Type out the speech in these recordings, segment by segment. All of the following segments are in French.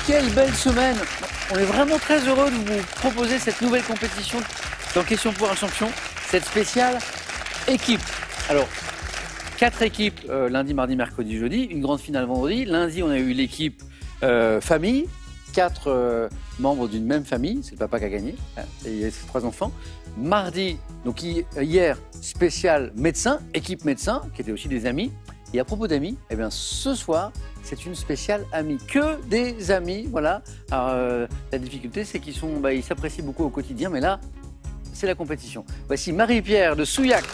Quelle belle semaine! On est vraiment très heureux de vous proposer cette nouvelle compétition dans Question pour un champion, cette spéciale équipe. Alors, 4 équipes lundi, mardi, mercredi, jeudi, une grande finale vendredi. Lundi, on a eu l'équipe famille, 4 membres d'une même famille, c'est le papa qui a gagné, hein, et il y a ses 3 enfants. Mardi, donc hier, spécial médecin, équipe médecin, qui étaient aussi des amis. Et à propos d'amis, eh bien, ce soir, c'est une spéciale amie. Que des amis, voilà. Alors, la difficulté, c'est qu'ils ils s'apprécient beaucoup au quotidien, mais là, c'est la compétition. Voici Marie-Pierre de Souillac.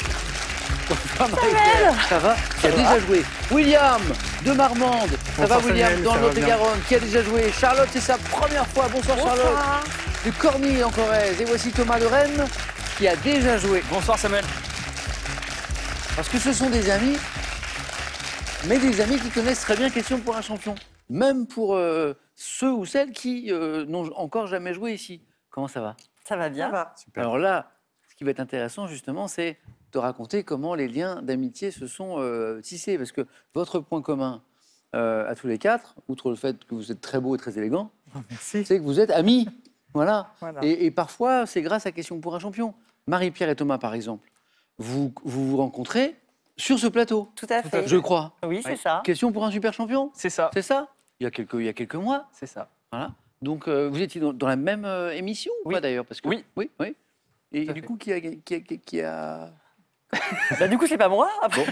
Bonsoir Marie-Pierre, ça va? Qui a déjà joué. William de Marmande, ça va William, dans le Lot-et-Garonne, qui a déjà joué. Charlotte, c'est sa première fois. Bonsoir Charlotte. De Cornille en Corrèze. Et voici Thomas de Rennes, qui a déjà joué. Bonsoir Samuel. Parce que ce sont des amis, mais des amis qui connaissent très bien Question pour un champion. Même pour ceux ou celles qui n'ont encore jamais joué ici. Comment ça va? Ça va bien. Ça va. Super. Alors là, ce qui va être intéressant justement, c'est de raconter comment les liens d'amitié se sont tissés. Parce que votre point commun à tous les 4, outre le fait que vous êtes très beau et très élégant, c'est que vous êtes amis. Voilà. Et parfois, c'est grâce à Question pour un champion. Marie-Pierre et Thomas, par exemple, vous rencontrez sur ce plateau. Tout à fait. Je crois. Oui, c'est ça. Question pour un super champion. C'est ça. C'est ça. Il y a quelques mois. C'est ça. Voilà. Donc, vous étiez dans la même émission ou Oui. pas d'ailleurs? Parce que Oui. Oui. Et Tout à du fait. coup, qui a... Bah, du coup, c'est pas moi. Bon.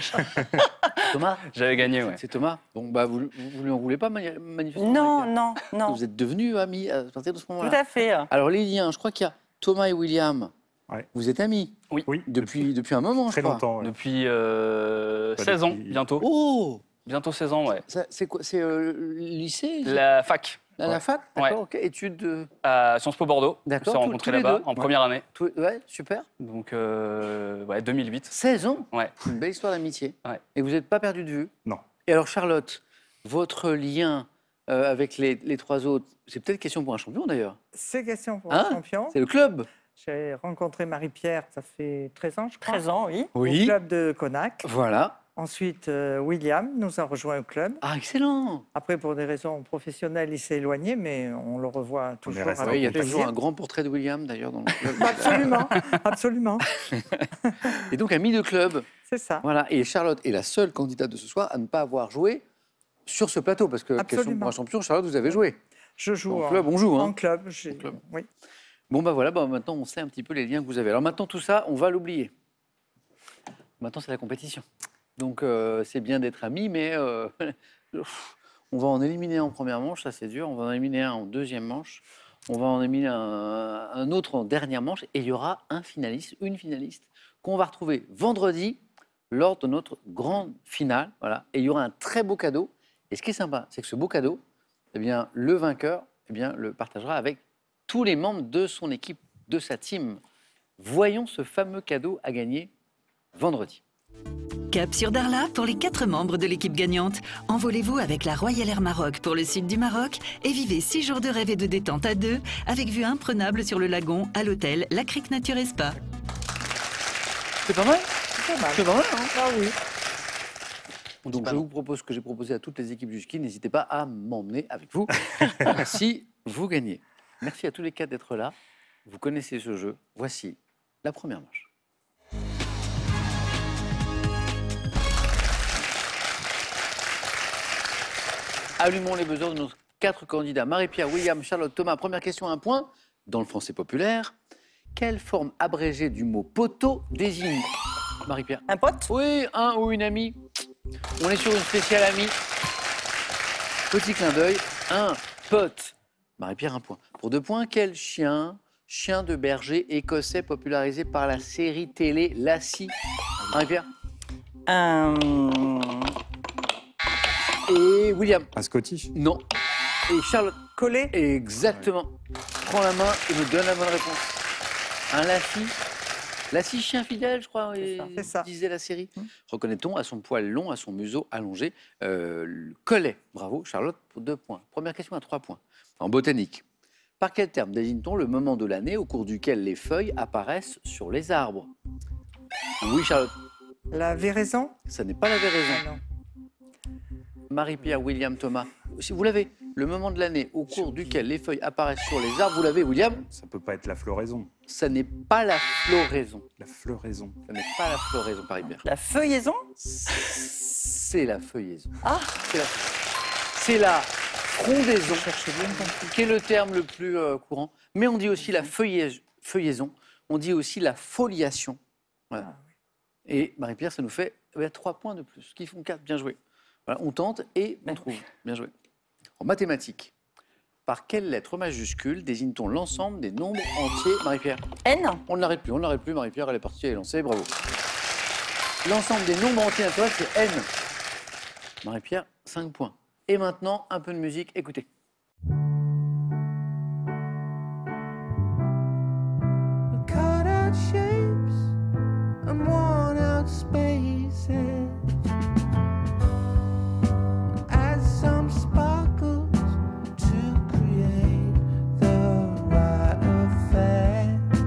Thomas? J'avais gagné, ouais. C'est Thomas. Bon, bah, vous lui en voulez pas manifestement? Non. Vous êtes devenus amis à partir de ce moment-là. Tout à fait. Alors, les liens, je crois qu'il y a Thomas et William. Ouais. Vous êtes amis Oui. depuis un moment, Très je crois. longtemps. Ouais. Depuis 16 ans, bientôt. Oh! Bientôt 16 ans, ouais. C'est quoi? C'est lycée? La fac, La fac? Ouais. D'accord, ok. Études de... à Sciences Po Bordeaux. D'accord, On s'est rencontrés tous les là-bas deux. en première année. Ouais, super. Donc, ouais, 2008. 16 ans? Ouais. Une belle histoire d'amitié. Ouais. Et vous n'êtes pas perdu de vue? Non. Et alors, Charlotte, votre lien avec les 3 autres, c'est peut-être Question pour un champion d'ailleurs. C'est Question pour Hein un champion. C'est le club. J'ai rencontré Marie-Pierre, ça fait 13 ans, je crois. 13 ans, oui. Au club de Conac. Voilà. Ensuite, William nous a rejoint au club. Ah, excellent. Après, pour des raisons professionnelles, il s'est éloigné, mais on le revoit toujours resté avec Oui, il y a plaisir. toujours un grand portrait de William d'ailleurs dans le club. Absolument, absolument. Et donc, ami de club. C'est ça. Voilà. Et Charlotte est la seule candidate de ce soir à ne pas avoir joué sur ce plateau. Parce que Question Absolument. pour un champion, Charlotte, vous avez joué. Je joue En club, on joue. en Hein. club. En club. Oui. Bon, bah voilà, maintenant on sait un petit peu les liens que vous avez. Alors maintenant, tout ça, on va l'oublier. Maintenant, c'est la compétition. Donc, c'est bien d'être amis, mais on va en éliminer un en première manche, ça c'est dur. On va en éliminer un en deuxième manche. On va en éliminer un autre en dernière manche. Et il y aura un finaliste, une finaliste, qu'on va retrouver vendredi lors de notre grande finale. Voilà. Et il y aura un très beau cadeau. Et ce qui est sympa, c'est que ce beau cadeau, eh bien, le vainqueur le partagera avec tous les membres de son équipe, de sa team. Voyons ce fameux cadeau à gagner vendredi. Cap sur Darla pour les 4 membres de l'équipe gagnante. Envolez-vous avec la Royal Air Maroc pour le sud du Maroc et vivez 6 jours de rêve et de détente à 2 avec vue imprenable sur le lagon à l'hôtel La Crique Nature et Spa. C'est pas mal? C'est pas mal. C'est pas mal, hein? Ah oui. Donc je vous propose ce que j'ai proposé à toutes les équipes du ski. N'hésitez pas à m'emmener avec vous si vous gagnez. Merci à tous les 4 d'être là. Vous connaissez ce jeu. Voici la première manche. Allumons les buzzers de nos 4 candidats. Marie-Pierre, William, Charlotte, Thomas. Première question, 1 point. Dans le français populaire, quelle forme abrégée du mot poteau désigne Marie-Pierre? Un pote? Oui, un ou une amie. On est sur une spéciale amie. Petit clin d'œil, un pote. Marie-Pierre, 1 point. Pour 2 points, quel chien de berger écossais popularisé par la série télé Lassie? Marie-Pierre? Et William? Un Scottish. Non. Et Charlotte? Collé. Exactement. Prends la main et me donne la bonne réponse. Un Lassie? Lassie, chien fidèle, je crois, C'est ça. disait la série. Reconnaît-on à son poil long, à son museau allongé, le collet. Bravo, Charlotte, pour 2 points. Première question à 3 points. En botanique, par quel terme désigne-t-on le moment de l'année au cours duquel les feuilles apparaissent sur les arbres? Oui, Charlotte. La véraison. Ça n'est pas la véraison. Ah non. Marie-Pierre, William, Thomas. Si vous l'avez. le moment de l'année au cours duquel les feuilles apparaissent sur les arbres. Vous l'avez, William? Ça peut pas être la floraison. Ça n'est pas la floraison. La floraison. Ça n'est pas la floraison, Marie-Pierre. La feuillaison? C'est la feuillaison. Ah. C'est la frondaison, qui est le terme le plus courant. Mais on dit aussi la feuillaison, on dit aussi la foliation. Voilà. Et Marie-Pierre, ça nous fait 3 points de plus, qui font 4. Bien joué. Voilà, on tente et on trouve. Bien joué. En mathématiques, par quelle lettre majuscule désigne-t-on l'ensemble des nombres entiers, Marie-Pierre? N. On ne l'arrête plus, Marie-Pierre, elle est partie, elle est lancée, bravo. L'ensemble des nombres entiers naturels, c'est N. Marie-Pierre, 5 points. Et maintenant, un peu de musique, écoutez. Cut out shapes and worn out spaces. Add some sparkles to create the right effect.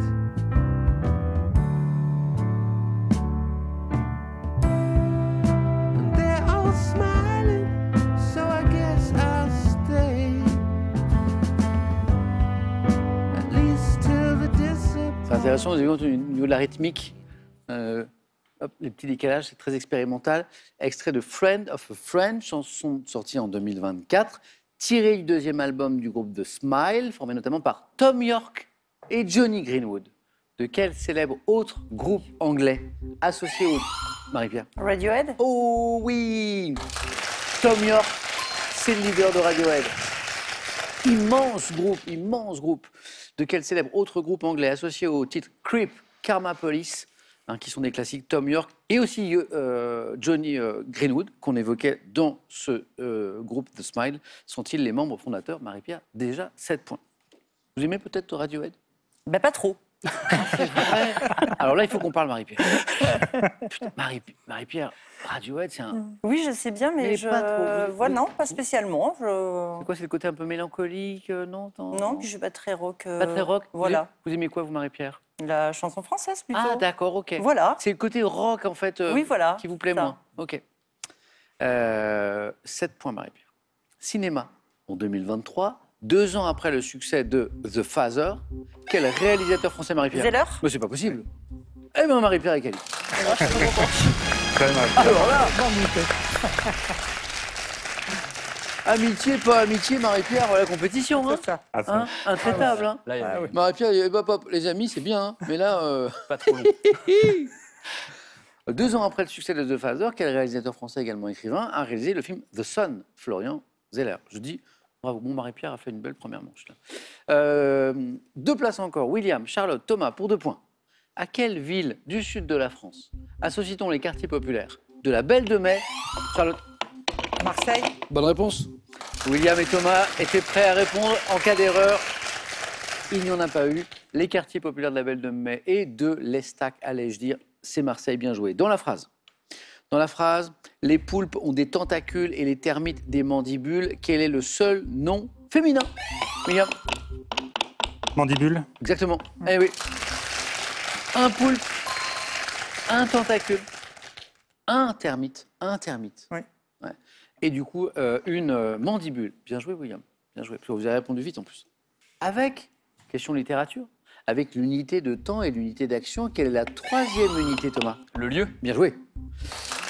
And they're all smiling, so I guess I'll stay. At least till the disappointment. C'est intéressant, vous avez vu au niveau de la rythmique, les petits décalages, c'est très expérimental. Extrait de Friend of a Friend, chanson sortie en 2024, tiré du 2e album du groupe The Smile, formé notamment par Tom York et Johnny Greenwood. De quel célèbre autre groupe anglais associé au... Marie-Pierre? Radiohead? Oh oui! Tom York, c'est le leader de Radiohead. Immense groupe. De quel célèbre autre groupe anglais associé au titre Creep, Karma Police, qui sont des classiques, Tom York et aussi Johnny Greenwood, qu'on évoquait dans ce groupe The Smile, sont-ils les membres fondateurs? Marie-Pierre, déjà 7 points. Vous aimez peut-être Radiohead? Ben pas trop. Alors là, il faut qu'on parle, Marie-Pierre. Putain, Marie-Pierre, Radiohead, c'est un... Oui, je sais bien, mais Mais je pas trop. vois non, pas spécialement. C'est quoi, c'est le côté un peu mélancolique, non? Non, puis je suis pas très rock. Pas très rock? Voilà. Vous aimez quoi, vous, Marie-Pierre? La chanson française plutôt. Ah, d'accord, ok. Voilà. C'est le côté rock, en fait, Oui, voilà. qui vous plaît Ça. moins. Ok. 7 points, Marie-Pierre. Cinéma, en 2023, 2 ans après le succès de The Father, quel réalisateur français, Marie-Pierre? Zeller? Mais c'est pas possible. Eh bien, Marie-Pierre est quali. Très mal. Alors là, amitié, pas amitié, Marie-Pierre, voilà la compétition. Hein. C'est ça. À fond. Hein, intraitable. Hein. Là, il y a Marie-Pierre, les amis, c'est bien, hein. Mais là... pas trop long. 2 ans après le succès de The Father, quel réalisateur français, également écrivain, a réalisé le film The Son, Florian Zeller. Je dis, bravo, bon, Marie-Pierre a fait une belle première manche. Là. 2 places encore, William, Charlotte, Thomas, pour 2 points. À quelle ville du sud de la France associe-t-on les quartiers populaires de la Belle de Mai? Charlotte? Marseille? Bonne réponse. William et Thomas étaient prêts à répondre en cas d'erreur. Il n'y en a pas eu. Les quartiers populaires de la Belle de Mai et de l'Estac, allais-je dire, c'est Marseille, bien joué. Dans la phrase, les poulpes ont des tentacules et les termites des mandibules. Quel est le seul nom féminin? William? Mandibule. Exactement. Eh oui. Un poulpe, un tentacule, un termite. Oui. Ouais. Et du coup, une mandibule. Bien joué, William. Bien joué. Parce que vous avez répondu vite en plus. Avec, question littérature, avec l'unité de temps et l'unité d'action, quelle est la 3e unité, Thomas? Le lieu? Bien joué.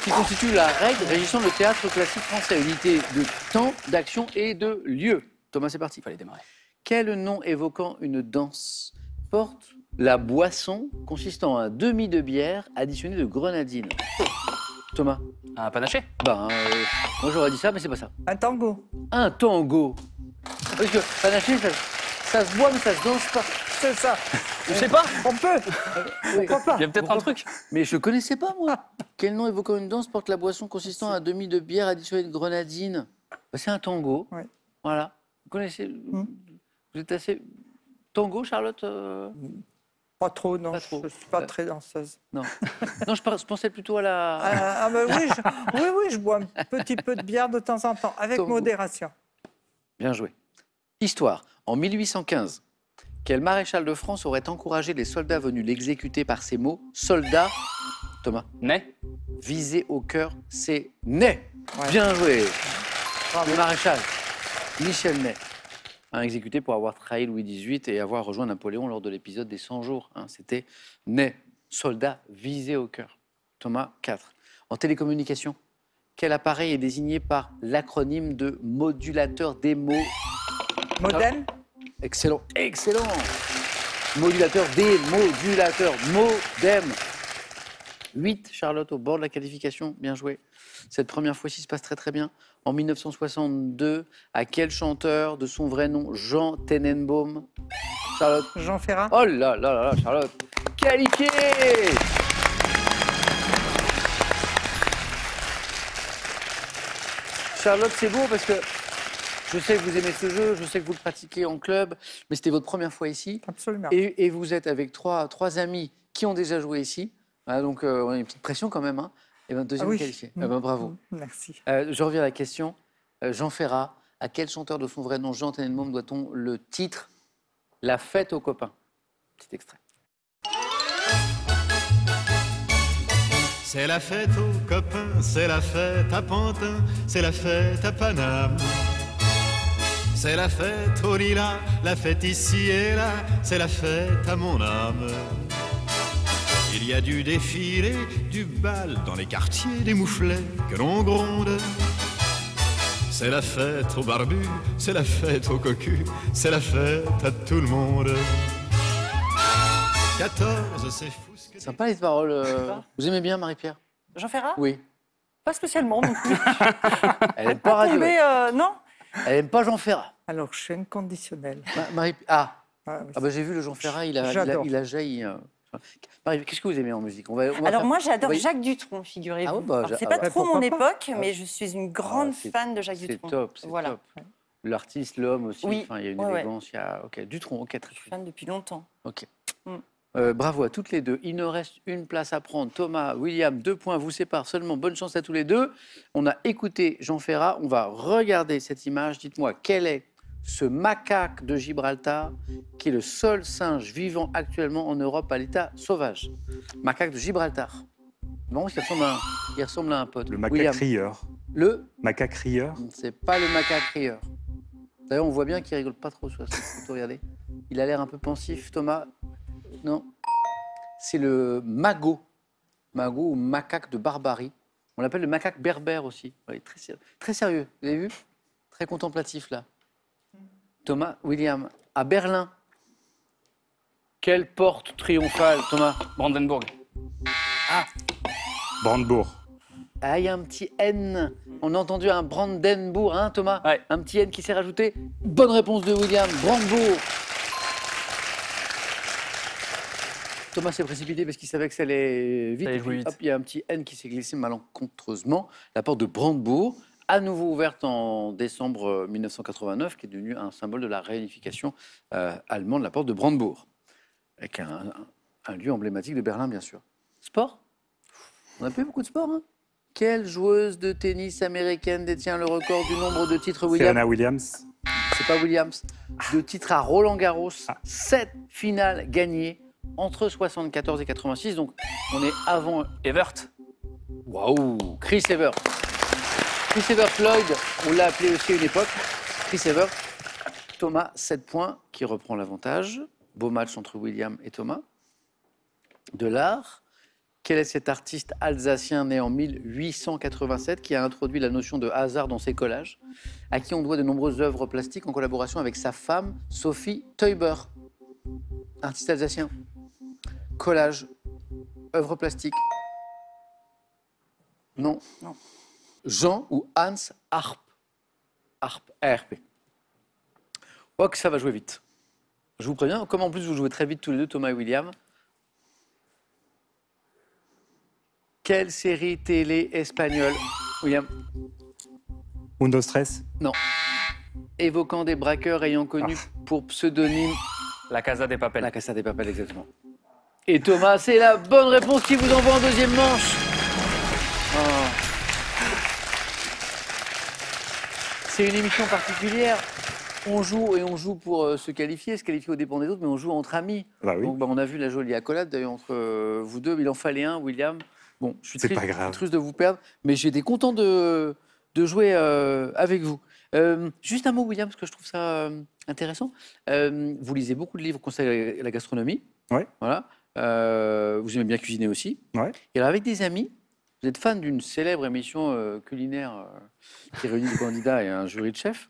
Qui constitue la règle régissant le théâtre classique français. Unité de temps, d'action et de lieu. Thomas, c'est parti. Il fallait démarrer. Quel nom évoquant une danse porte la boisson consistant en un demi de bière additionné de grenadine? Thomas? Un panaché? Moi j'aurais dit ça, mais c'est pas ça. Un tango? Un tango. Parce que panaché, ça se boit, mais ça se danse pas. C'est ça. Je sais pas. On peut. Pourquoi pas? Il y a peut-être un truc. Mais je connaissais pas, moi. Quel nom évoquant une danse porte la boisson consistant en un demi de bière additionné de grenadine? C'est un tango. Ouais. Voilà. Vous connaissez... Vous êtes assez... Tango, Charlotte? Pas trop, non. Pas trop. Je ne suis pas très danseuse. Non. Non, je pensais plutôt à la... Oui, je bois un petit peu de bière de temps en temps, avec Tango. modération. Bien joué. Histoire. En 1815, quel maréchal de France aurait encouragé les soldats venus l'exécuter par ces mots? Soldats, Thomas, Né? visé au cœur, c'est né. Ouais. Bien joué. Bravo. Le maréchal. Michel Ney, exécuté pour avoir trahi Louis XVIII et avoir rejoint Napoléon lors de l'épisode des 100 jours. C'était Ney, soldat visé au cœur. Thomas, 4. En télécommunication, quel appareil est désigné par l'acronyme de modulateur des mots? Modem. Excellent, excellent. Modulateur des modulateurs, modem. 8, Charlotte, au bord de la qualification, bien joué. Cette première fois-ci se passe très très bien. En 1962, à quel chanteur de son vrai nom, Jean Tenenbaum? Charlotte. Jean Ferrat. Oh là là là là, Charlotte. Qualifié. Charlotte, c'est beau parce que je sais que vous aimez ce jeu, je sais que vous le pratiquez en club, mais c'était votre première fois ici. Absolument. Et vous êtes avec trois amis qui ont déjà joué ici. Voilà, donc, on a une petite pression quand même. Hein. Et ben, deuxième qualifié. Bravo. Merci. Je reviens à la question. Jean Ferrat, à quel chanteur de son vrai nom, Jean Tenenbaum, doit-on le titre La fête aux copains? Petit extrait. C'est la fête aux copains, c'est la fête à Pantin, c'est la fête à Paname. C'est la fête au lilas, la fête ici et là, c'est la fête à mon âme. Il y a du défilé, du bal dans les quartiers, des mouflets que l'on gronde. C'est la fête aux barbus, c'est la fête aux cocus, c'est la fête à tout le monde. 14, c'est fou. Sympa les paroles. Vous aimez bien Marie-Pierre? Jean Ferrat? Oui. Pas spécialement non plus. Elle n'aime pas Radio. Non. Elle n'aime pas Jean Ferrat. Alors, je suis inconditionnelle. J'ai vu le Jean Ferrat, il a jailli. Marie, qu'est-ce que vous aimez en musique? Moi, j'adore Jacques Dutronc, figurez-vous. C'est pas trop mon époque, mais je suis une grande fan de Jacques Dutronc. C'est top, c'est top. L'artiste, l'homme aussi, oui. il y a une élégance. Il y a... Dutronc, ok, très Je suis fan depuis longtemps. Ok. Bravo à toutes les deux. Il nous reste une place à prendre. Thomas, William, 2 points vous séparent seulement. Bonne chance à tous les deux. On a écouté Jean Ferrat. On va regarder cette image. Dites-moi, quel est ce macaque de Gibraltar qui est le seul singe vivant actuellement en Europe à l'état sauvage? Macaque de Gibraltar. Bon, il ressemble à un pote. Le macaque William. rieur. Le macaque rieur. C'est pas le macaque rieur. D'ailleurs, on voit bien qu'il rigole pas trop sur cette photo. Regardez. Il a l'air un peu pensif, Thomas. Non, c'est le magot. Magot ou macaque de Barbarie. On l'appelle le macaque berbère aussi. Ouais, très sérieux, vous avez vu? Très contemplatif là. Thomas, William, à Berlin. Quelle porte triomphale, Thomas? Brandenburg. Brandebourg. Ah, il y a un petit N. On a entendu un Brandenburg, hein, Thomas? Ouais. Un petit N qui s'est rajouté. Bonne réponse de William, Brandebourg. Thomas s'est précipité parce qu'il savait que ça allait vite. Ça allait jouer vite. Hop, il y a un petit N qui s'est glissé malencontreusement. La porte de Brandebourg, à nouveau ouverte en décembre 1989, qui est devenue un symbole de la réunification allemande, la porte de Brandebourg. Avec un lieu emblématique de Berlin, bien sûr. Sport? On n'a pas eu beaucoup de sport, hein? Quelle joueuse de tennis américaine détient le record du nombre de titres, William? Serena Williams. C'est pas Williams. De titres à Roland-Garros, 7 finales gagnées entre 74 et 86, donc on est avant Evert. Waouh, Chris Evert. Chris Evert Lloyd, on l'a appelé aussi à une époque. Chris Evert. Thomas, 7 points, qui reprend l'avantage. Beau match entre William et Thomas. De l'art. Quel est cet artiste alsacien né en 1887 qui a introduit la notion de hasard dans ses collages, à qui on doit de nombreuses œuvres plastiques en collaboration avec sa femme, Sophie Teuber. Artiste alsacien. Collage, œuvre plastique. Non. Jean ou Hans Arp. Arp, ARP. Oh, que ça va jouer vite. Je vous préviens, comme en plus vous jouez très vite tous les deux, Thomas et William. Quelle série télé espagnole, William? Undo Stress. Non. Évoquant des braqueurs ayant connu pour pseudonyme La Casa de Papel. La Casa de Papel, exactement. Et Thomas, c'est la bonne réponse qui vous envoie en deuxième manche. Oh. C'est une émission particulière. On joue pour se qualifier aux dépens des autres, mais on joue entre amis. Bah oui. Donc on a vu la jolie accolade d'ailleurs entre vous deux. Il en fallait un, William. Bon, je suis C'est pas grave. triste de vous perdre, mais j'étais content de jouer avec vous. Juste un mot, William, parce que je trouve ça intéressant. Vous lisez beaucoup de livres concernant la gastronomie. Ouais. Voilà. Vous aimez bien cuisiner aussi. Ouais. Et alors, avec des amis, vous êtes fan d'une célèbre émission culinaire qui réunit des candidats et un jury de chefs.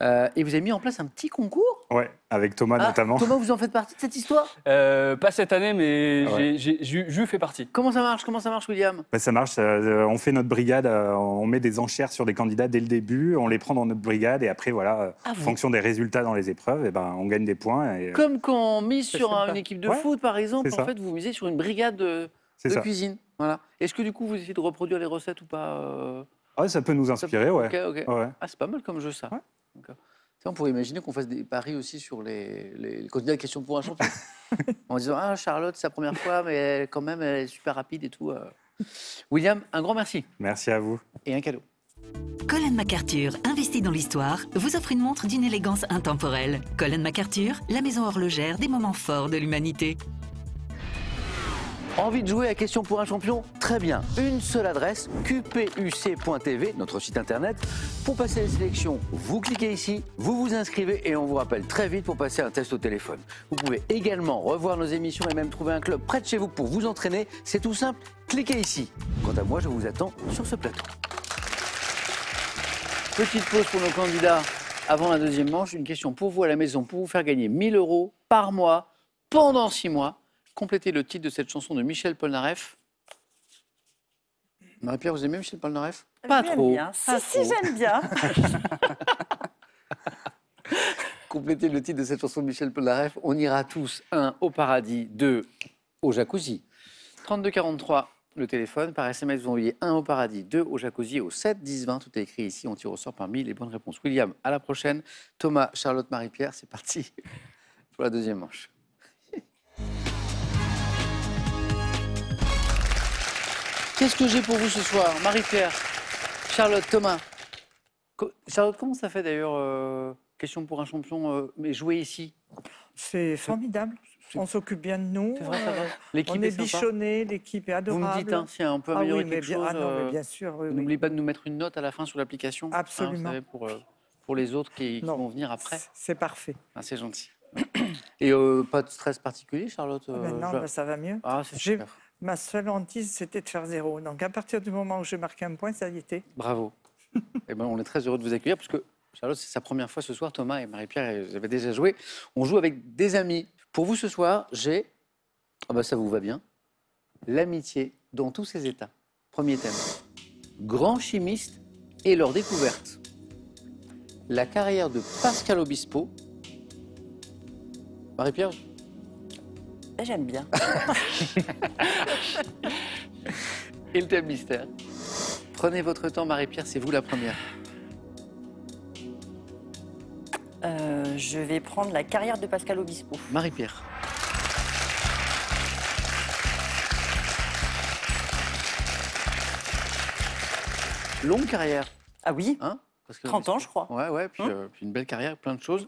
Et vous avez mis en place un petit concours. Ouais, avec Thomas notamment. Thomas, vous en faites partie de cette histoire? Pas cette année, mais Ouais. je fais partie. Comment ça marche, William? Bah, ça marche, on fait notre brigade, on met des enchères sur des candidats dès le début, on les prend dans notre brigade et après, voilà, en fonction des résultats dans les épreuves, et ben, on gagne des points. Et, Comme quand on mise sur sympa. une équipe de Ouais, foot, par exemple, c'est en ça. fait, vous misez sur une brigade de ça. cuisine. Voilà. Est-ce que du coup, vous essayez de reproduire les recettes ou pas Ouais, ça peut nous inspirer, ouais. Ok. Ouais. Ah, c'est pas mal comme jeu, ça. Ouais. D'accord. Ça, on pourrait imaginer qu'on fasse des paris aussi sur les candidats de questions pour un champion. En disant, ah, Charlotte, c'est sa première fois, mais quand même, elle est super rapide et tout. William, un grand merci. Merci à vous. Et un cadeau. Colin MacArthur, investi dans l'histoire, vous offre une montre d'une élégance intemporelle. Colin MacArthur, la maison horlogère des moments forts de l'humanité. Envie de jouer à Question pour un champion? Très bien. Une seule adresse, qpuc.tv, notre site internet. Pour passer les sélections, vous cliquez ici, vous vous inscrivez et on vous rappelle très vite pour passer un test au téléphone. Vous pouvez également revoir nos émissions et même trouver un club près de chez vous pour vous entraîner. C'est tout simple, cliquez ici. Quant à moi, je vous attends sur ce plateau. Petite pause pour nos candidats avant la deuxième manche. Une question pour vous à la maison, pour vous faire gagner 1 000 € par mois pendant 6 mois. Complétez le titre de cette chanson de Michel Polnareff. Marie-Pierre, vous aimez Michel Polnareff? Pas J'aime trop. bien. Pas Si, trop. j'aime bien. Complétez le titre de cette chanson de Michel Polnareff. On ira tous, 1 au paradis, 2 au jacuzzi. 3243, le téléphone. Par SMS, vous envoyez 1 au paradis, 2 au jacuzzi, au 7 10 20. Tout est écrit ici. On tire au sort parmi les bonnes réponses. William, à la prochaine. Thomas, Charlotte, Marie-Pierre, c'est parti pour la deuxième manche. Qu'est-ce que j'ai pour vous ce soir? Marie-Pierre, Charlotte, Thomas. Charlotte, comment ça fait d'ailleurs, question pour un champion, mais jouer ici? C'est formidable. On s'occupe bien de nous. C'est vrai, ça va. L'équipe On est est sympa. bichonnés, l'équipe est Vous adorable. me dites hein, si on peut Ah améliorer oui, mais quelque bien, chose. non, mais bien sûr. Oui, oui. N'oubliez pas de nous mettre une note à la fin sur l'application. Absolument. Vous savez, pour les autres qui Non. vont venir après. C'est parfait. Ah, c'est gentil. Et pas de stress particulier, Charlotte? Maintenant, je- bah, ça va mieux. Ah, c'est J'ai- super. Ma seule hantise, c'était de faire 0. Donc, à partir du moment où j'ai marqué un point, ça y était. Bravo. Eh ben, on est très heureux de vous accueillir parce que Charlotte, c'est sa première fois ce soir. Thomas et Marie-Pierre, vous avez déjà joué. On joue avec des amis. Pour vous ce soir, j'ai, ah bah ça vous va bien, l'amitié dans tous ses états. Premier thème. Grands chimistes et leur découverte. La carrière de Pascal Obispo. Marie-Pierre? J'aime bien. Et le thème mystère. Prenez votre temps, Marie-Pierre, c'est vous la première. Je vais prendre la carrière de Pascal Obispo. Marie-Pierre. Longue carrière, Ah oui, hein? Pascal 30 ans, Obispo. je crois. Ouais, puis une belle carrière, plein de choses.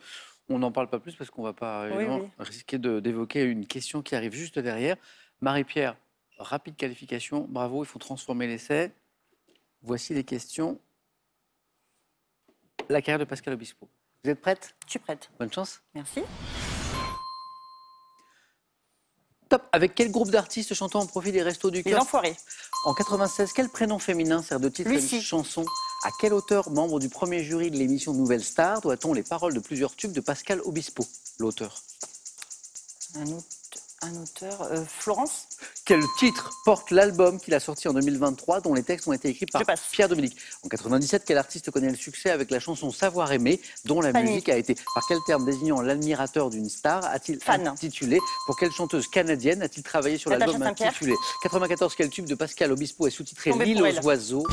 On n'en parle pas plus parce qu'on ne va pas Oui, évidemment, oui. risquer d'évoquer une question qui arrive juste derrière. Marie-Pierre, rapide qualification, bravo, il faut transformer l'essai. Voici les questions. La carrière de Pascal Obispo. Vous êtes prête? Je suis prête. Bonne chance. Merci. Top. Avec quel groupe d'artistes chantant au profit des Restos du Les Cœur? Enfoirés. En 96, quel prénom féminin sert de titre à une Lucie. chanson? À quel auteur, membre du premier jury de l'émission Nouvelle Star, doit-on les paroles de plusieurs tubes de Pascal Obispo, l'auteur? Un auteur. Florence. Quel titre porte l'album qu'il a sorti en 2023, dont les textes ont été écrits par Je passe. Pierre Dominique? En 97, quel artiste connaît le succès avec la chanson Savoir aimer, dont la Fanny. musique a été, par quel terme désignant l'admirateur d'une star, a-t-il Fan. intitulé? Pour quelle chanteuse canadienne a-t-il travaillé sur Natacha l'album Saint-Pierre. intitulé? 94, quel tube de Pascal Obispo est sous-titré Tombé L'île pour aux elle. oiseaux?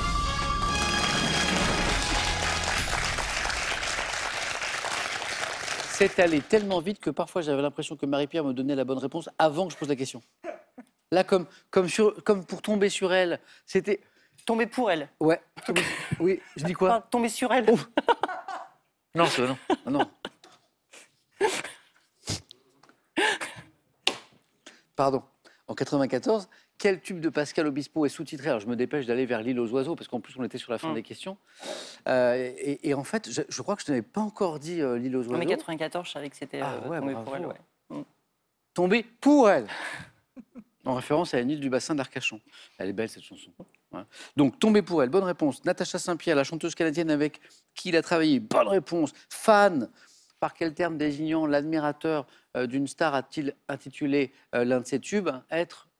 C'est allé tellement vite que parfois j'avais l'impression que Marie-Pierre me donnait la bonne réponse avant que je pose la question. Là, comme pour tomber sur elle, c'était... Tomber pour elle. Ouais. Oui, je dis quoi? Enfin, tomber sur elle. Oh. Non, c'est non. Ah, non. Pardon. En 94, Quel tube de Pascal Obispo est sous-titré? Alors, je me dépêche d'aller vers l'île aux oiseaux, parce qu'en plus, on était sur la fin des questions. Et en fait, je crois que je n'avais pas encore dit l'île aux oiseaux. Mais 94, je savais que c'était Tombé pour elle. Ouais. Tombé pour elle. En référence à une île du bassin d'Arcachon. Elle est belle, cette chanson. Voilà. Donc, Tombé pour elle, bonne réponse. Natacha Saint-Pierre, la chanteuse canadienne avec qui il a travaillé, bonne réponse. Fan, par quel terme désignant l'admirateur d'une star a-t-il intitulé l'un de ses tubes?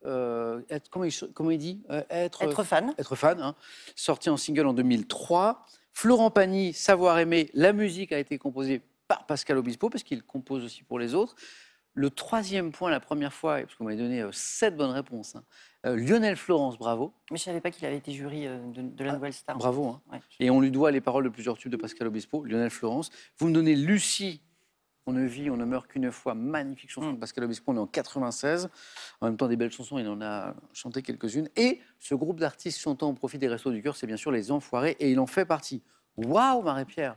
Comment il dit Être fan. Être fan, hein. Sorti en single en 2003. Florent Pagny, Savoir aimer, la musique a été composée par Pascal Obispo, parce qu'il compose aussi pour les autres. Le troisième point, la première fois, parce qu'on m'a donné 7 bonnes réponses, hein. Lionel Florence, bravo. Mais je ne savais pas qu'il avait été jury de la Nouvelle Star. Bravo. Hein. Ouais. Et on lui doit les paroles de plusieurs tubes de Pascal Obispo, Lionel Florence. Vous me donnez Lucie, On ne vit, on ne meurt qu'une fois, magnifique chanson de Pascal Obispo, on est en 96. En même temps, des belles chansons, il en a chanté quelques-unes. Et ce groupe d'artistes chantant au profit des Restos du Cœur, c'est bien sûr Les Enfoirés, et il en fait partie. Waouh, Marie-Pierre!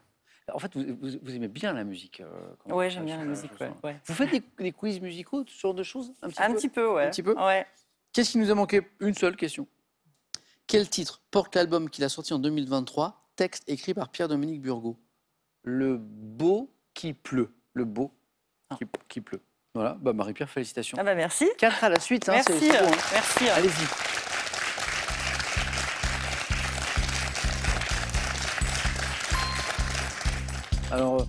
En fait, vous aimez bien la musique. Oui, j'aime bien la musique. Ouais. Vous faites des quiz musicaux, ce genre de choses? Un petit peu, ouais. Un petit peu. Ouais. Qu'est-ce qui nous a manqué? Une seule question. Quel titre porte l'album qu'il a sorti en 2023? Texte écrit par Pierre-Dominique Burgot. Le beau qui pleut. Le beau qui pleut. Voilà, bah Marie-Pierre, félicitations. Ah bah merci. 4 à la suite. Hein, merci. C'est trop, hein. Merci. Allez-y. Alors,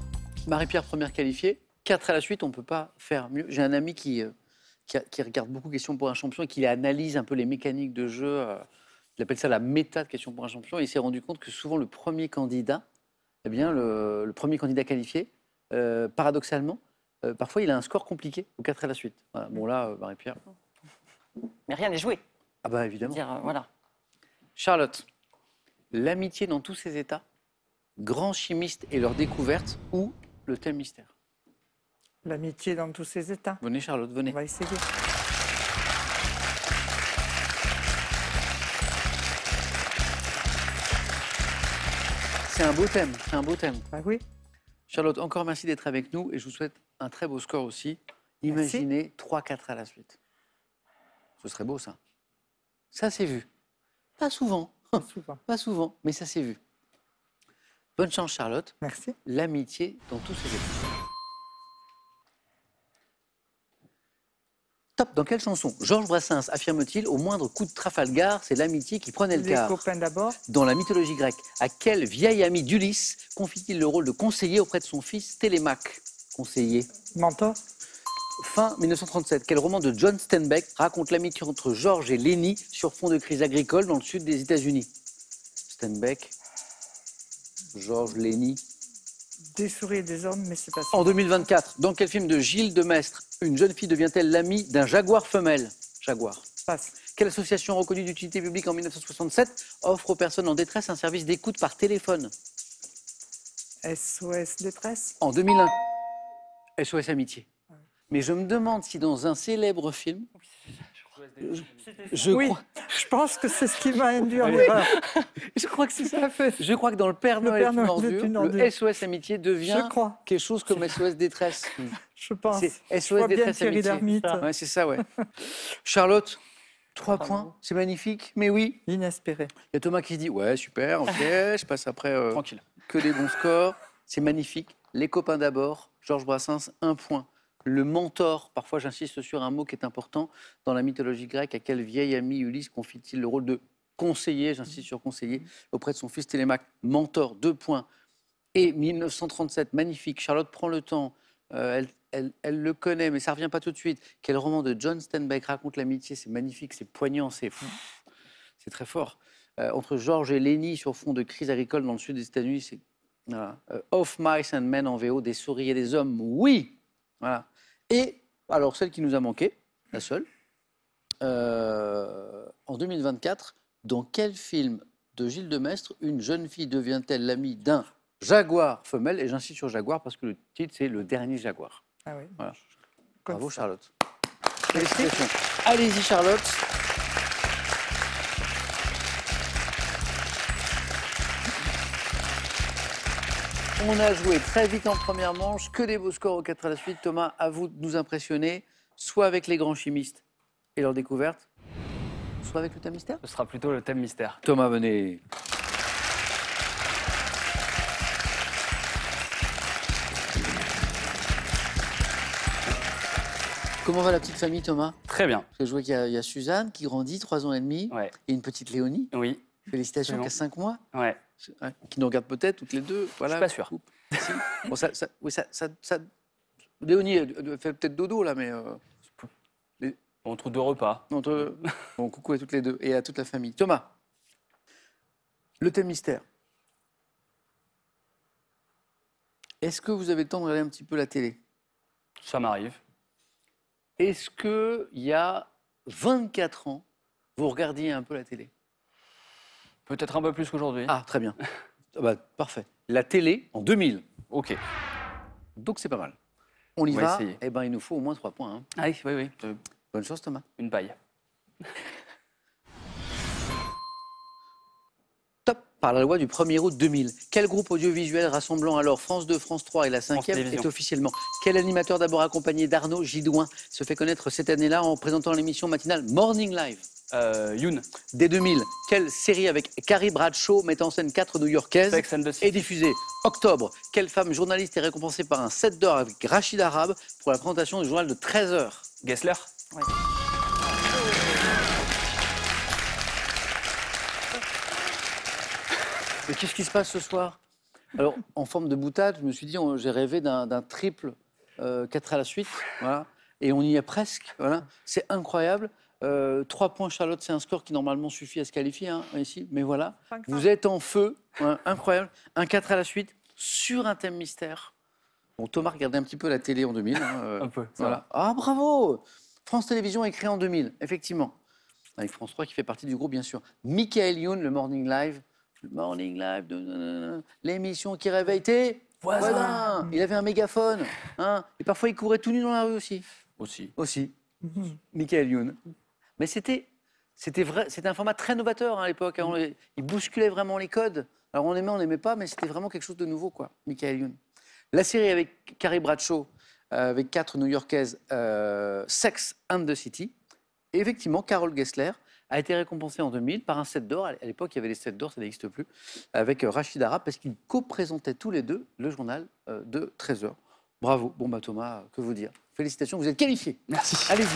Marie-Pierre, première qualifiée. 4 à la suite, on ne peut pas faire mieux. J'ai un ami qui regarde beaucoup Questions pour un champion et qui analyse un peu les mécaniques de jeu. Il appelle ça la méta de Questions pour un champion. Et il s'est rendu compte que souvent, le premier candidat, eh bien, le premier candidat qualifié, paradoxalement, parfois, il a un score compliqué aux 4 à la suite. Voilà. Bon, là, Marie-Pierre. Mais rien n'est joué. Ah, bah évidemment. Voilà. Charlotte, l'amitié dans tous ses états, grands chimistes et leurs découvertes ou le thème mystère? L'amitié dans tous ses états. Venez, Charlotte, venez. On va essayer. C'est un beau thème, c'est un beau thème. Ah oui. Charlotte, encore merci d'être avec nous et je vous souhaite un très beau score aussi. Imaginez 3-4 à la suite. Ce serait beau, ça. Ça, c'est vu. Pas souvent. Pas souvent, mais ça, c'est vu. Bonne chance, Charlotte. Merci. L'amitié dans tous ses états. Top. Dans quelle chanson Georges Brassens affirme-t-il au moindre coup de Trafalgar, c'est l'amitié qui prenait le quart? Les copains d'abord. Dans la mythologie grecque, à quel vieil ami d'Ulysse confie-t-il le rôle de conseiller auprès de son fils Télémaque? Conseiller. Mentor. Fin 1937, quel roman de John Steinbeck raconte l'amitié entre Georges et Lenny sur fond de crise agricole dans le sud des États-Unis? Steinbeck, Georges, Lenny. Des souris et des hommes, mais c'est pas ça. En 2024, dans quel film de Gilles Demestre une jeune fille devient-elle l'amie d'un jaguar femelle? Jaguar. Passe. Quelle association reconnue d'utilité publique en 1967 offre aux personnes en détresse un service d'écoute par téléphone? SOS Détresse. En 2001, SOS Amitié. Mais je me demande si dans un célèbre film, je pense que c'est ce qui m'a induit en erreur. Je crois que c'est ça. Je crois que dans Le Père Noël est une ordure, le SOS Amitié devient quelque chose comme SOS Détresse. Je pense. C'est SOS Détresse Amitié. Ouais, c'est ça, ouais. Charlotte, 3 points, c'est magnifique, mais oui. Inespéré. Il y a Thomas qui se dit, ouais, super, ok, je passe après. Tranquille. Que des bons scores, c'est magnifique. Les copains d'abord, Georges Brassens, 1 point. Le mentor, parfois j'insiste sur un mot qui est important, dans la mythologie grecque, à quel vieil ami Ulysse confie-t-il le rôle de conseiller, j'insiste sur conseiller, auprès de son fils Télémaque? Mentor, 2 points. Et 1937, magnifique, Charlotte prend le temps, elle le connaît, mais ça ne revient pas tout de suite. Quel roman de John Steinbeck raconte l'amitié? C'est magnifique, c'est poignant, c'est très fort. Entre Georges et Lenny, sur fond de crise agricole dans le sud des États-Unis, c'est voilà. Of Mice and Men en VO, des souris et des hommes, oui. Voilà. Et alors, celle qui nous a manqué, la seule, en 2024, dans quel film de Gilles Demestre une jeune fille devient-elle l'amie d'un jaguar femelle? Et j'insiste sur jaguar parce que le titre, c'est Le Dernier Jaguar. Ah oui. Voilà. Bravo, Charlotte. Félicitations. Allez-y, Charlotte. On a joué très vite en première manche, que des beaux scores aux 4 à la suite. Thomas, à vous de nous impressionner, soit avec les grands chimistes et leurs découvertes, Soit avec le thème mystère? Ce sera plutôt le thème mystère. Thomas, venez. Comment va la petite famille, Thomas? Très bien. Parce que je vois qu'il y a Suzanne qui grandit, 3 ans et demi, Ouais. et une petite Léonie. Oui. Félicitations, Absolument. qui a 5 mois. Ouais. Ouais, qui nous regarde peut-être toutes les deux. Voilà. Je suis pas sûr. Si. Bon, oui, Léonie elle fait peut-être dodo là, mais Entre deux repas. bon, coucou à toutes les deux et à toute la famille. Thomas, le thème mystère. Est-ce que vous avez le temps de regarder un petit peu la télé? Ça m'arrive. Est-ce que il y a 24 ans, vous regardiez un peu la télé? Peut-être un peu plus qu'aujourd'hui. Ah, très bien. Ah bah, parfait. La télé en 2000. Ok. Donc c'est pas mal. On y On va va. essayer. Eh ben, il nous faut au moins 3 points. Hein. Ah oui, oui, oui. Bonne chance, Thomas. Une paille. Top par la loi du 1er août 2000. Quel groupe audiovisuel rassemblant alors France 2, France 3 et la 5e Télévisions. est officiellement? Quel animateur d'abord accompagné d'Arnaud Gidouin se fait connaître cette année-là en présentant l'émission matinale Morning Live? Youn. Dès 2000, quelle série avec Carrie Bradshaw met en scène 4 New-Yorkaises Sex and the City. est diffusée? Octobre, quelle femme journaliste est récompensée par un 7 d'or avec Rachid Arabe pour la présentation du journal de 13 heures? Gessler. Ouais. Mais qu'est-ce qui se passe ce soir? Alors, en forme de boutade, je me suis dit, j'ai rêvé d'un triple 4 à la suite, voilà, et on y est presque, voilà. C'est incroyable. 3 points, Charlotte, c'est un score qui normalement suffit à se qualifier, hein, ici, mais voilà. Vous êtes en feu, ouais, incroyable. Un 4 à la suite, sur un thème mystère. Bon, Thomas regardait un petit peu la télé en 2000. Hein, Un peu, ça voilà. Ah, bravo! France Télévisions est créée en 2000, effectivement. Avec France 3 qui fait partie du groupe, bien sûr. Michael Youn, le Morning Live. Le Morning Live, l'émission qui réveille tes voisins. Il avait un mégaphone. Hein, et parfois, il courait tout nu dans la rue aussi. Aussi. Michael Youn. Mais c'était un format très novateur hein, à l'époque. Hein. Il bousculait vraiment les codes. Alors on n'aimait pas, mais c'était vraiment quelque chose de nouveau, quoi. Michael Youn. La série avec Carrie Bradshaw, avec 4 New-Yorkaises, Sex and the City. Et effectivement, Carole Gessler a été récompensée en 2000 par un 7 d'or. À l'époque, il y avait les 7 d'or, ça n'existe plus, avec Rachid Arabe, parce qu'ils co-présentaient tous les deux le journal de 13 heures. Bravo. Bon, bah Thomas, que vous dire? Félicitations, vous êtes qualifié. Merci. Allez-y.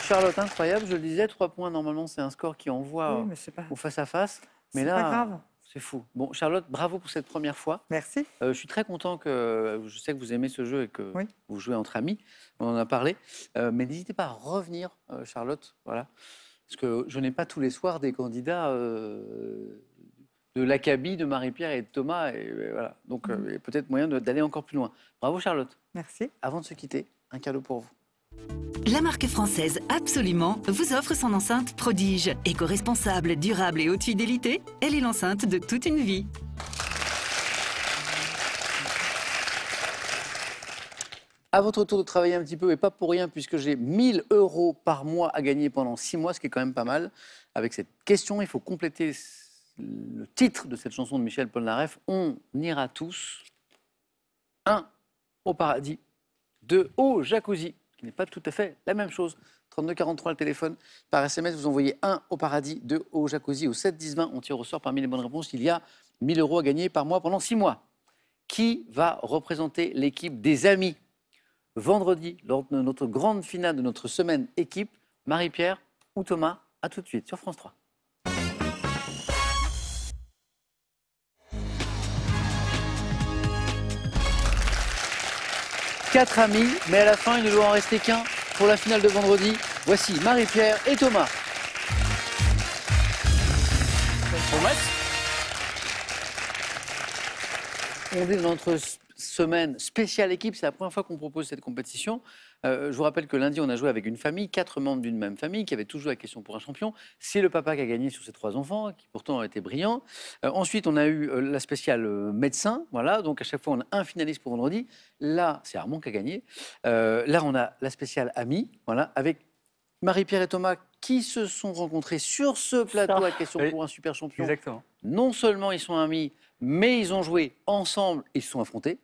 Charlotte, incroyable, je le disais, 3 points, normalement, c'est un score qui envoie au face-à-face. Mais là, pas grave. c'est fou. Bon, Charlotte, bravo pour cette première fois. Merci. Je suis très content que, je sais que vous aimez ce jeu et que Oui. vous jouez entre amis, on en a parlé. Mais n'hésitez pas à revenir, Charlotte, voilà. Parce que je n'ai pas tous les soirs des candidats de l'Acabie, de Marie-Pierre et de Thomas. Et voilà. Donc, il y a peut-être moyen d'aller encore plus loin. Bravo, Charlotte. Merci. Avant de se quitter, un cadeau pour vous. La marque française Absolument vous offre son enceinte prodige. Éco-responsable, durable et haute fidélité, elle est l'enceinte de toute une vie. À votre tour de travailler un petit peu, et pas pour rien, puisque j'ai 1 000 € par mois à gagner pendant 6 mois, ce qui est quand même pas mal. Avec cette question, il faut compléter le titre de cette chanson de Michel Polnareff. On ira tous. 1 au paradis, 2 au jacuzzi, qui n'est pas tout à fait la même chose. 32 43 le téléphone. Par SMS, vous envoyez 1 au paradis, 2 au jacuzzi, au 7 10 20. On tire au sort parmi les bonnes réponses. Il y a 1 000 € à gagner par mois pendant 6 mois. Qui va représenter l'équipe des amis vendredi, lors de notre grande finale de notre semaine équipe? Marie-Pierre ou Thomas? À tout de suite sur France 3. Quatre amis, mais à la fin, il ne doit en rester qu'un pour la finale de vendredi. Voici Marie-Pierre et Thomas. Bon match. On est dans notre semaine spéciale équipe. C'est la première fois qu'on propose cette compétition. Je vous rappelle que lundi, on a joué avec une famille, 4 membres d'une même famille, qui avaient tous joué à Question pour un champion. C'est le papa qui a gagné sur ses 3 enfants, qui pourtant ont été brillants. Ensuite, on a eu la spéciale médecin. Voilà, donc à chaque fois, on a un finaliste pour vendredi. Là, c'est Armand qui a gagné. Là, on a la spéciale amis, voilà, avec Marie-Pierre et Thomas qui se sont rencontrés sur ce plateau à Question pour un super champion. Exactement. Non seulement ils sont amis, mais ils ont joué ensemble et ils se sont affrontés.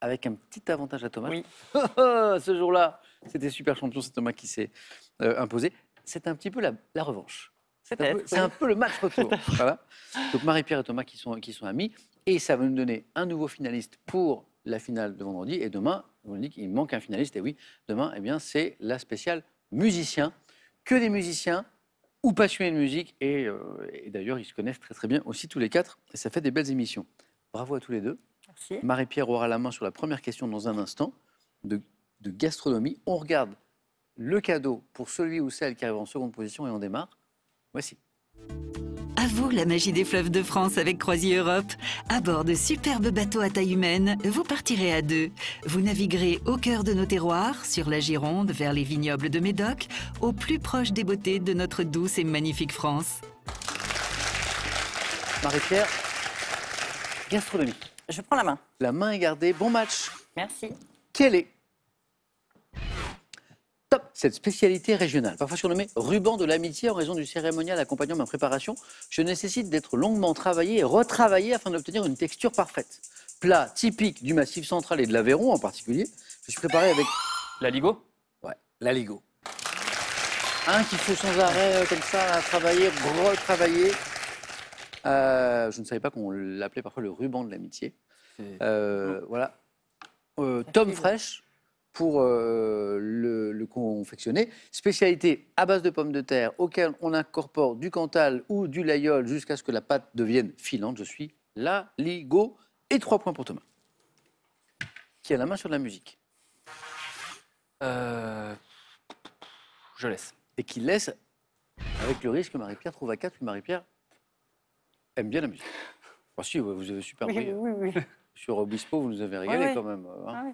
avec un petit avantage à Thomas. Oui. Ce jour-là, c'était super champion, c'est Thomas qui s'est imposé. C'est un petit peu la revanche. C'est un peu le match retour. Voilà. Donc Marie-Pierre et Thomas qui sont amis. Et ça va nous donner un nouveau finaliste pour la finale de vendredi. Et demain, on dit qu'il manque un finaliste. Et oui, demain, eh bien, c'est la spéciale musicien. Que des musiciens ou passionnés de musique. Et d'ailleurs, ils se connaissent très très bien aussi tous les quatre. Et ça fait des belles émissions. Bravo à tous les deux. Merci. Marie-Pierre aura la main sur la première question dans un instant de gastronomie. On regarde le cadeau pour celui ou celle qui arrive en seconde position et on démarre. Voici. À vous la magie des fleuves de France avec Croisier Europe. À bord de superbes bateaux à taille humaine, vous partirez à deux. Vous naviguerez au cœur de nos terroirs, sur la Gironde, vers les vignobles de Médoc, au plus proche des beautés de notre douce et magnifique France. Marie-Pierre, gastronomie. Je prends la main. La main est gardée. Bon match. Merci. Quelle est top cette spécialité régionale, parfois surnommée ruban de l'amitié en raison du cérémonial accompagnant ma préparation, je nécessite d'être longuement travaillé et retravaillé afin d'obtenir une texture parfaite. Plat typique du Massif central et de l'Aveyron en particulier, je suis préparé avec... L'aligot? Ouais, l'aligot. Un qu'il faut sans arrêt comme ça à travailler, retravailler. Je ne savais pas qu'on l'appelait parfois le ruban de l'amitié. Voilà. Tome fraîche pour le confectionner. Spécialité à base de pommes de terre auquel on incorpore du Cantal ou du Laïol jusqu'à ce que la pâte devienne filante. Je suis l'aligot. Et 3 points pour Thomas. Qui a la main sur de la musique. Je laisse. Et qui laisse, avec le risque que Marie-Pierre trouve à 4, que Marie-Pierre aime bien la musique. Oh, si, vous avez super brillé. Oui. Sur Obispo, vous nous avez régalé quand même. Hein. Ah, oui.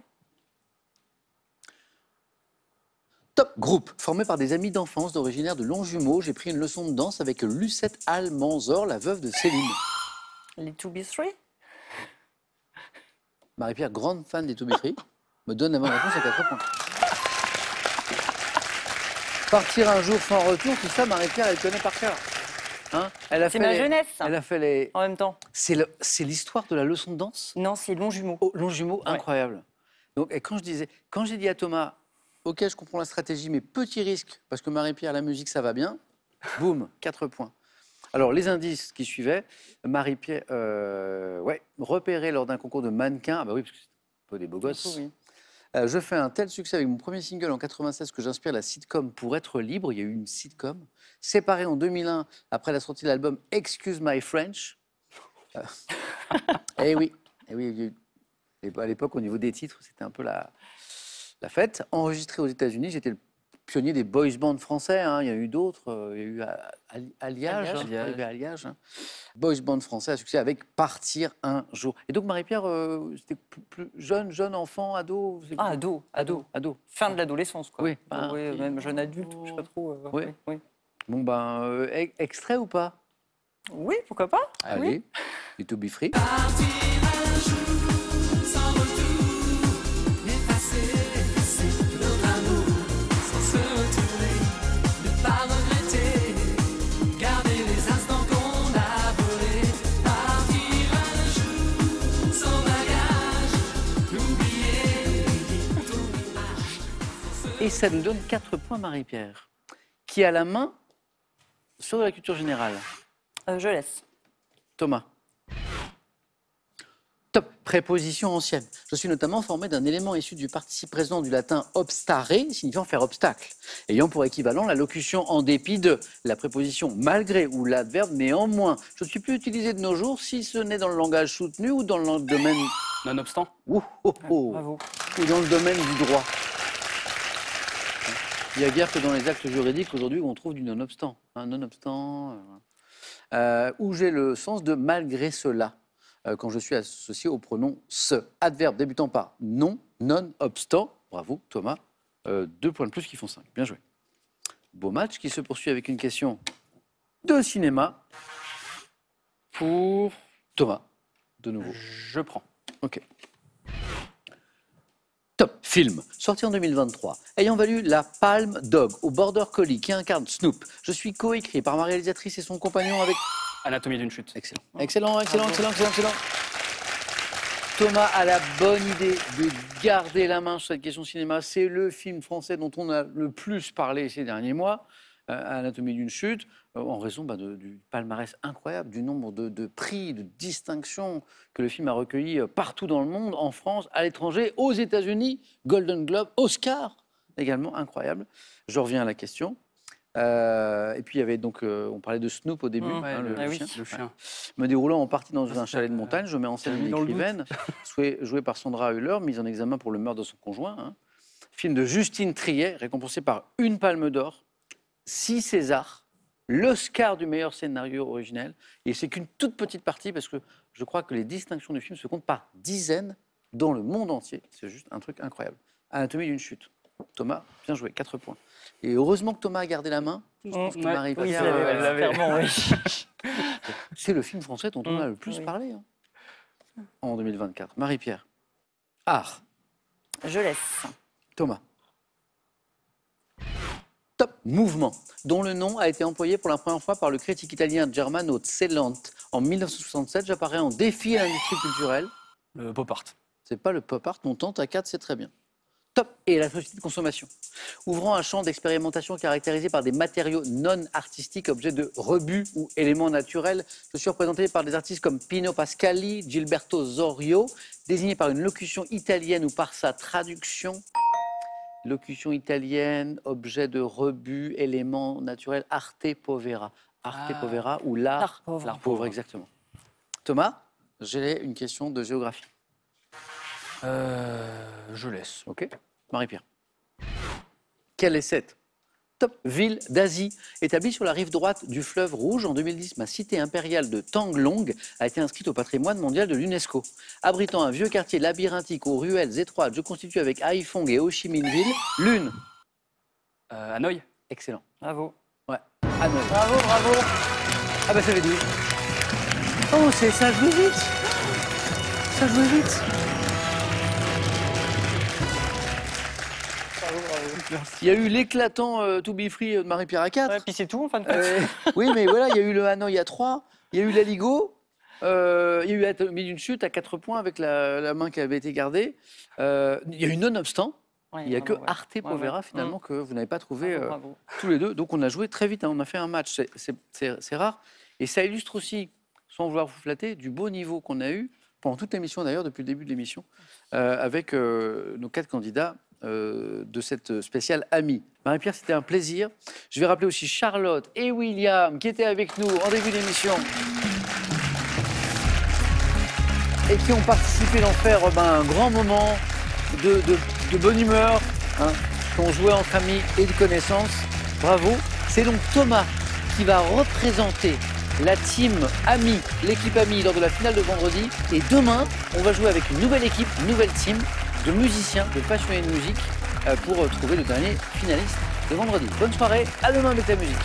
Top groupe, formé par des amis d'enfance d'originaire de Longjumeau. J'ai pris une leçon de danse avec Lucette Almanzor, la veuve de Céline. Les 2B3. Marie-Pierre, grande fan des Toubitry, me donne la bonne réponse à 4 points. Partir un jour sans retour, tout ça, Marie-Pierre, elle connaît par cœur. Hein, c'est ma jeunesse. Elle a fait les... En même temps. C'est l'histoire de la leçon de danse? Non, c'est Longjumeau. Oh, Longjumeau, ouais. Incroyable. Donc, et quand j'ai dit à Thomas, ok, je comprends la stratégie, mais petit risque, parce que Marie-Pierre, la musique, ça va bien, boum, 4 points. Alors, les indices qui suivaient, Marie-Pierre, repérée lors d'un concours de mannequins, ah bah oui, parce que c'est un peu des beaux gosses. Oui. Je fais un tel succès avec mon premier single en 96 que j'inspire la sitcom Pour être libre. Il y a eu une sitcom. Séparée en 2001 après la sortie de l'album Excuse My French. Eh oui. À l'époque, au niveau des titres, c'était un peu la fête. Enregistré aux États-Unis, j'étais le pionnier des boys bands français. Hein. Il y a eu d'autres. Il y a eu Alliage. Hein. Boys band français à succès avec Partir un jour. Et donc Marie-Pierre, c'était plus jeune enfant, ado. Ah, ado. Fin de l'adolescence, quoi. Oui. Oui, même jeune adulte, je sais pas trop. Oui. Bon ben, extrait ou pas? Oui, pourquoi pas? Allez, du To Be Free. Et ça nous donne 4 points, Marie-Pierre, qui a la main sur la culture générale. Je laisse. Thomas. Top. Préposition ancienne. Je suis notamment formé d'un élément issu du participe présent du latin obstare, signifiant faire obstacle, ayant pour équivalent la locution en dépit de, la préposition malgré ou l'adverbe néanmoins. Je ne suis plus utilisé de nos jours, si ce n'est dans le langage soutenu ou dans le domaine... Nonobstant. Bravo. Ou dans le domaine du droit. Il n'y a guère que dans les actes juridiques aujourd'hui où on trouve du nonobstant. Nonobstant, où j'ai le sens de malgré cela, quand je suis associé au pronom ce. Adverbe débutant par non, nonobstant. Bravo Thomas, 2 points de plus qui font 5. Bien joué. Beau match qui se poursuit avec une question de cinéma pour Thomas, de nouveau. Je prends. Ok. Top film, sorti en 2023, ayant valu la Palme Dog au Border Collie qui incarne Snoop. Je suis coécrit par ma réalisatrice et son compagnon avec... Anatomie d'une chute. Excellent. Thomas a la bonne idée de garder la main sur cette question cinéma. C'est le film français dont on a le plus parlé ces derniers mois, Anatomie d'une chute, en raison du palmarès incroyable, du nombre de prix, de distinctions que le film a recueillis partout dans le monde, en France, à l'étranger, aux États-Unis, Golden Globe, Oscar, également incroyable. Je reviens à la question. Et puis il y avait donc, on parlait de Snoop au début, le chien. Me déroulant en partie dans un chalet de montagne, je mets en scène une écrivaine, jouée par Sandra Hüller, mise en examen pour le meurtre de son conjoint. Film de Justine Triet, récompensé par une Palme d'Or, 6 Césars, l'Oscar du meilleur scénario originel. Et c'est qu'une toute petite partie, parce que je crois que les distinctions du film se comptent par dizaines dans le monde entier. C'est juste un truc incroyable. Anatomie d'une chute. Thomas, bien joué, 4 points. Et heureusement que Thomas a gardé la main. C'est le film français dont on a le plus parlé en 2024. Marie-Pierre. Art. Je laisse. Thomas. Top. Mouvement, dont le nom a été employé pour la première fois par le critique italien Germano Celant en 1967. J'apparais en défi à l'industrie culturelle. Le pop art. C'est pas le pop art, on tente à 4, c'est très bien. Top. Et la société de consommation. Ouvrant un champ d'expérimentation caractérisé par des matériaux non artistiques, objets de rebut ou éléments naturels, je suis représenté par des artistes comme Pino Pascali, Gilberto Zorio, désignés par une locution italienne ou par sa traduction. Locution italienne, objet de rebut, éléments naturels, arte povera. Arte povera ou l'art pauvre, exactement. Thomas, j'ai une question de géographie. Je laisse. Ok. Marie-Pierre. Quelle est cette top ville d'Asie établie sur la rive droite du fleuve Rouge? En 2010, ma cité impériale de Tanglong a été inscrite au patrimoine mondial de l'UNESCO. Abritant un vieux quartier labyrinthique aux ruelles étroites, je constitue avec Haiphong et Ho Chi Minh Ville l'une. Hanoï. Excellent. Bravo. Ouais. Hanoï. Bravo, bravo. Ah bah ça fait 12. Oh, ça joue vite. Ça joue vite. Il y a eu l'éclatant To Be Free de Marie-Pierre à 4. Ouais, puis c'est tout en fin de compte. Oui, mais voilà, il y a eu le Hanoï à 3, il y a eu l'Aligo, il y a eu Anatomie d'une chute à 4 points avec la main qui avait été gardée. Il y a eu Nonobstant. Il n'y a que Arte Povera finalement que vous n'avez pas trouvé tous les deux. Donc on a joué très vite, on a fait un match, c'est rare. Et ça illustre aussi, sans vouloir vous flatter, du beau niveau qu'on a eu pendant toute l'émission d'ailleurs, depuis le début de l'émission, avec nos 4 candidats de cette spéciale Amis. Marie-Pierre, c'était un plaisir. Je vais rappeler aussi Charlotte et William qui étaient avec nous en début d'émission et qui ont participé d'en faire un grand moment de bonne humeur, qu'on jouait entre amis et de connaissances. Bravo. C'est donc Thomas qui va représenter la team Amis, l'équipe Amis lors de la finale de vendredi. Et demain, on va jouer avec une nouvelle équipe, une nouvelle team de musiciens, de passionnés de musique pour trouver le dernier finaliste de vendredi. Bonne soirée, à demain avec la musique.